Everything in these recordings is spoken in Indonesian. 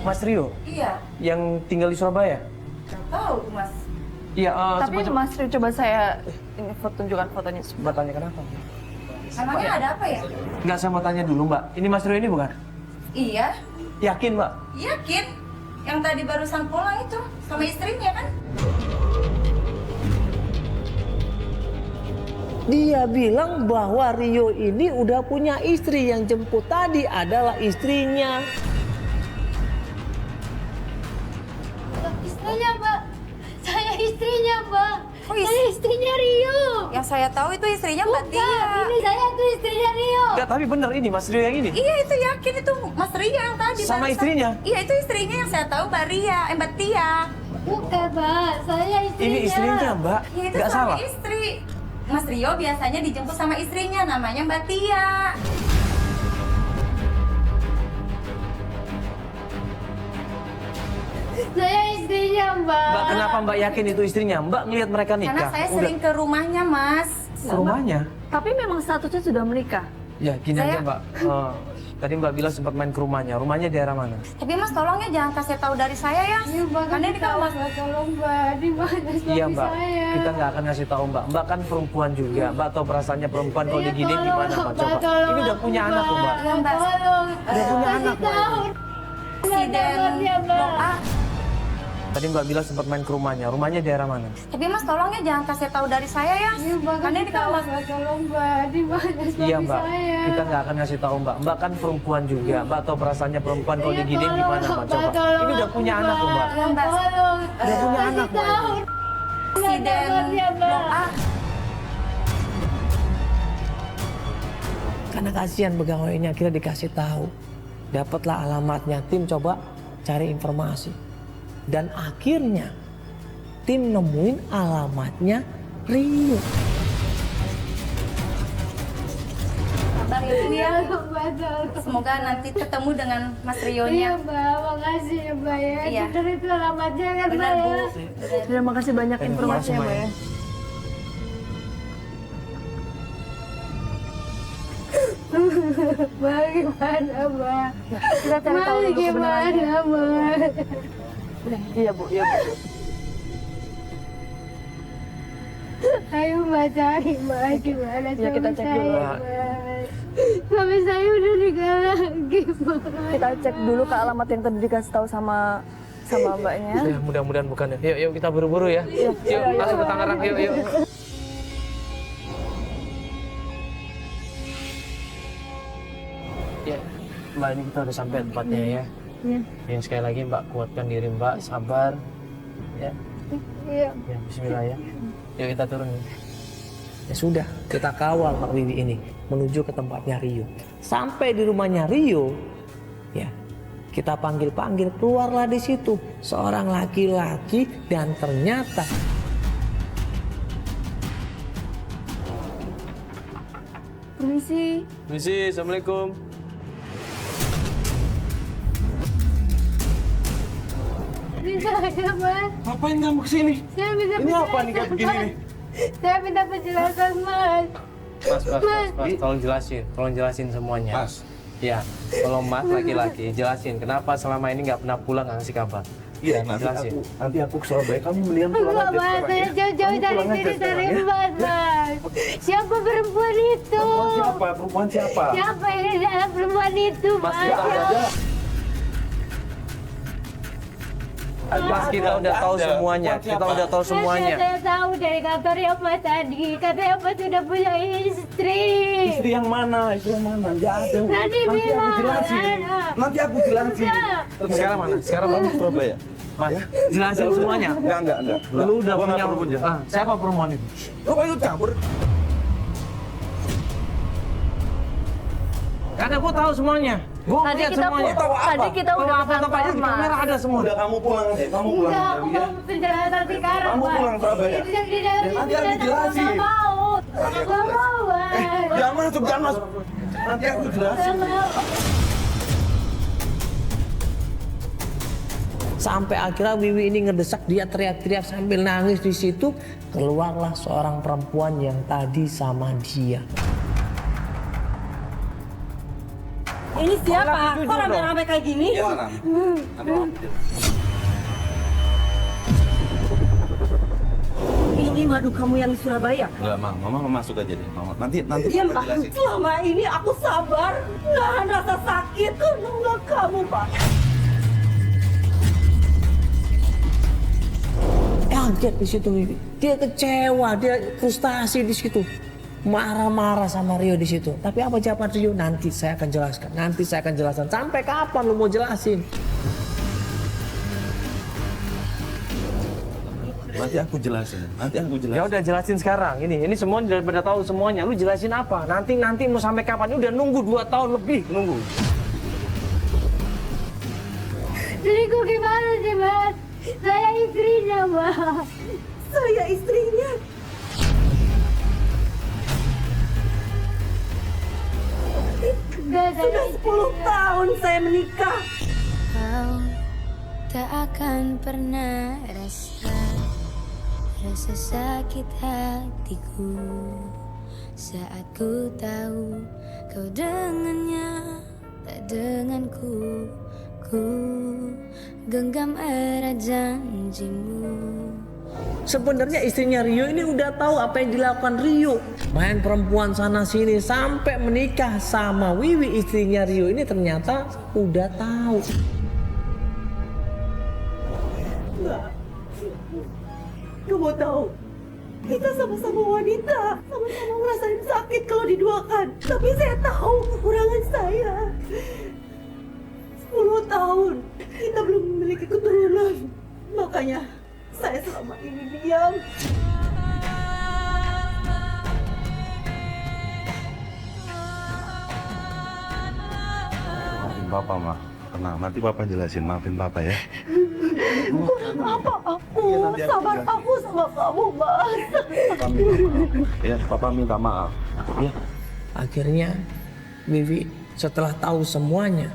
Mas Rio? Iya. Yang tinggal di Surabaya? Nggak tahu, Mas. Iya, Tapi Mas Rio, coba saya ini tunjukkan fotonya. Mbak tanya kenapa? Emangnya ada apa ya? Nggak, saya mau tanya dulu, Mbak. Ini Mas Rio ini bukan? Iya. Yakin, Mbak? Yakin? Yang tadi barusan pulang itu sama istrinya kan? Dia bilang bahwa Rio ini udah punya istri, yang jemput tadi adalah istrinya. Istrinya, Mbak. Saya istrinya, Mbak. Oh, Saya istrinya Rio. Yang saya tahu itu istrinya Mbak Bukan, Tia. ini saya tuh istrinya Rio. Nggak, tapi bener ini Mas Rio yang ini. Iya, itu yakin itu Mas Ria yang tadi. Sama barusan. istrinya? Iya, itu istrinya yang saya tahu Mbak Ria, Mbak Tia. Bukan, Mbak. Saya istrinya. Ini istrinya, Mbak. Iya, itu Nggak suami salah. istri. Mas Rio biasanya dijemput sama istrinya, namanya Mbak Tia. Saya istrinya, Mbak. Mbak, kenapa Mbak yakin itu istrinya? Mbak ngelihat mereka nikah. Karena saya sering ke rumahnya, Mas. Ke rumahnya? Tapi memang statusnya sudah menikah. Ya, gini Saya- aja, Mbak. Tadi Mbak bilang sempat main ke rumahnya. Rumahnya daerah mana? Tapi Mas tolongnya jangan kasih tahu dari saya ya. Iya, Mbak. Karena ini kan Mas. Mbak, tolong, Mbak. Di mana suami Iya, Mbak. saya? Kita nggak akan ngasih tahu, Mbak. Mbak kan perempuan juga. Mbak tahu perasaannya perempuan kalau Iya, digini tolong, gimana, Mbak? Coba. tolong Ini udah aku, punya anak, kok, Mbak. Iya, Mbak. Tolong. Udah punya Kasih anak, Mbak. tahu. Presiden Nomornya, Mbak. Blok A. Tadi Mbak bilang sempat main ke rumahnya. Rumahnya daerah mana? Tapi Mas tolongnya jangan kasih tahu dari saya ya. Iya, Mbak. Karena ini kan Mas. Mbak, tolong, Mbak. Di mana suami Iya, Mbak. saya? Kita nggak akan ngasih tahu, Mbak. Mbak kan perempuan juga. Mbak tahu perasaannya perempuan kalau Iya, digini tolong, gimana, Mbak? Coba. tolong Ini udah aku, punya anak, kok, Mbak. Iya, Mbak. Tolong. Udah punya Kasih anak, Mbak. tahu. Presiden Nomornya, Mbak. Blok A. Karena kasihan pegawainya, akhirnya dikasih tahu. Dapatlah alamatnya, tim coba cari informasi. Dan akhirnya tim nemuin alamatnya Rio. Sabar ya, Bu ya. Mbak, tolong. Semoga nanti ketemu dengan Mas Iya, Rio-nya. Mbak. Makasih ya, Mbak ya. Iya. Bener itu alamatnya kan, Benar, Mbak Bu. ya. Terima kasih banyak informasinya, Mbak ya. Mbak, gimana, Mbak? Kita cari tahu Mbak, dulu kebenarannya. gimana, Mbak? Iya, Bu. Iya, Bu. Ayo, Mbak, cari, Mbak. Gimana Ya, kita suami cek saya, dulu. Mbak? Suami saya udah nikah lagi, Mbak. Kita cek dulu ke alamat yang tadi dikasih tahu sama Mbaknya. Ya, mudah-mudahan bukan ya. Yuk, yuk kita buru-buru ya. Yuk, langsung ke Tangerang. Yuk, yuk. Ya, Mbak, ini kita udah sampai tempatnya ya. Iya. Ya, sekali lagi Mbak, kuatkan diri Mbak, sabar. Ya, Iya. ya Bismillah ya. Yuk kita turun. Ya sudah, kita kawal Pak Wiwi ini menuju ke tempatnya Rio. Sampai di rumahnya Rio, ya kita panggil-panggil, keluarlah di situ seorang laki-laki dan ternyata Permisi. Misi, Assalamualaikum. Bisa ya, Mas? Ngapain kamu kesini? Saya bisa Ini apa nih kayak begini nih? Saya minta penjelasan, Mas. Mas, tolong jelasin semuanya. Mas. Ya, kalau Mas laki-laki, jelasin kenapa selama ini nggak pernah pulang nggak ngasih kabar. Iya, nanti aku ke Surabaya. Kamu mendingan pulang Enggak, aja Mas. sekarang Saya ya. jauh-jauh Kamu dari pulang aja sini, sekarang dari ya. Mas, Mas. Siapa perempuan itu? Perempuan siapa? Perempuan siapa? Siapa yang di dalam perempuan itu, Mas, Mas? kita Ada. Mas, kita udah tahu semuanya. Kita udah tahu semuanya. Saya tahu dari kantornya Mas tadi. Katanya Mas sudah punya istri. Istri yang mana? Istri yang mana? Nggak ada. Nanti aku bilang, jelasin. ada. Nanti aku jelasin. Enggak. Sekarang mana? Sekarang Kamu mana? ke Surabaya? Mas, jelasin semuanya. Enggak. Lu udah Gua nggak punya perlu penjelasan. siapa perempuan itu? Lu kok ikut campur? Karena gua tahu semuanya. Gua Tadi lihat kita semuanya. Tahu apa? tadi kita udah ke Apa kantor, di Mas. kamera ada semua. Udah kamu pulang aja. Kamu pulang Enggak, aja aku ya. mau penjelasan sekarang, Kamu Mas. pulang Surabaya. Itu yang di dalam Ya, nanti itu aku aku jelasin. nggak mau. Aku nggak mau, Mas. Jangan masuk, jangan masuk. Nanti aku jelasin. Nggak mau. sampai akhirnya Wiwi ini ngedesak, dia teriak-teriak sambil nangis di situ. Keluarlah seorang perempuan yang tadi sama dia. Ini siapa? Kok rame-rame kayak gini? Ini madu kamu yang di Surabaya? Enggak, Mama masuk aja deh. Mama. Nanti Diam, Mama Pak. jelasin. Selama ini aku sabar, nahan rasa sakit karena kamu, Pak. Kaget di situ Wiwi. Dia kecewa, dia frustasi di situ. Marah-marah sama Rio di situ. Tapi apa jawaban Rio? Nanti saya akan jelaskan. Nanti saya akan jelaskan. Sampai kapan lu mau jelasin? Nanti aku jelasin. Ya udah jelasin sekarang. Ini semua udah pada tahu semuanya. Lu jelasin apa? Nanti mau sampai kapan? Ini udah nunggu 2 tahun lebih nunggu. Jadi kok gimana sih, Mas? Saya istrinya, Mas. Saya istrinya. Enggak, Sudah 10 tahun saya menikah. Kau tak akan pernah rasa sakit hatiku saat ku tahu kau dengannya tak denganku. Ku genggam erat janjimu. Sebenarnya istrinya Rio ini udah tahu apa yang dilakukan Rio. Main perempuan sana sini sampai menikah sama Wiwi, istrinya Rio ini ternyata udah tahu. Kamu tahu, kita sama-sama wanita, sama-sama ngerasain sakit kalau diduakan. Tapi saya tahu kekurangan saya. 10 tahun kita belum memiliki keturunan. Makanya saya selama ini diam. Maafin Papa, Ma. Tenang, nanti Papa jelasin. Maafin Papa ya. Apa aku? Sabar aku sama kamu, Mas. Ya, Papa minta maaf. Ya. Akhirnya Wiwi setelah tahu semuanya,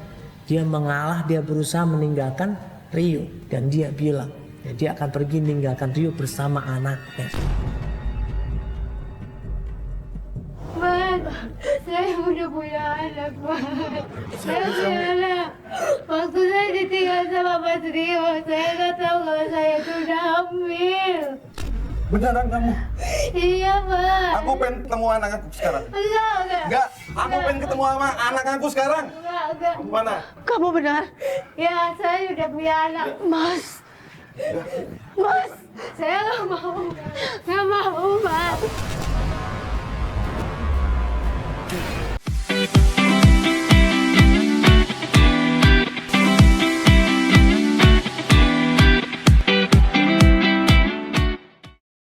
dia mengalah, dia berusaha meninggalkan Rio. Dan dia bilang, ya, dia akan pergi meninggalkan Rio bersama anaknya. Mas, saya udah punya anak, Mas. Saya punya anak. Waktu saya ditinggal sama Mas Rio, saya nggak tahu kalau saya itu udah hamil. Beneran kamu? Iya, Mas. Aku pengen ketemu anak aku sekarang. Enggak. Enggak, aku pengen ketemu sama anak aku sekarang. Enggak. Mana? Kamu benar? Ya, saya udah punya anak. Mas. Mas. Saya nggak mau. Nggak mau, Mas.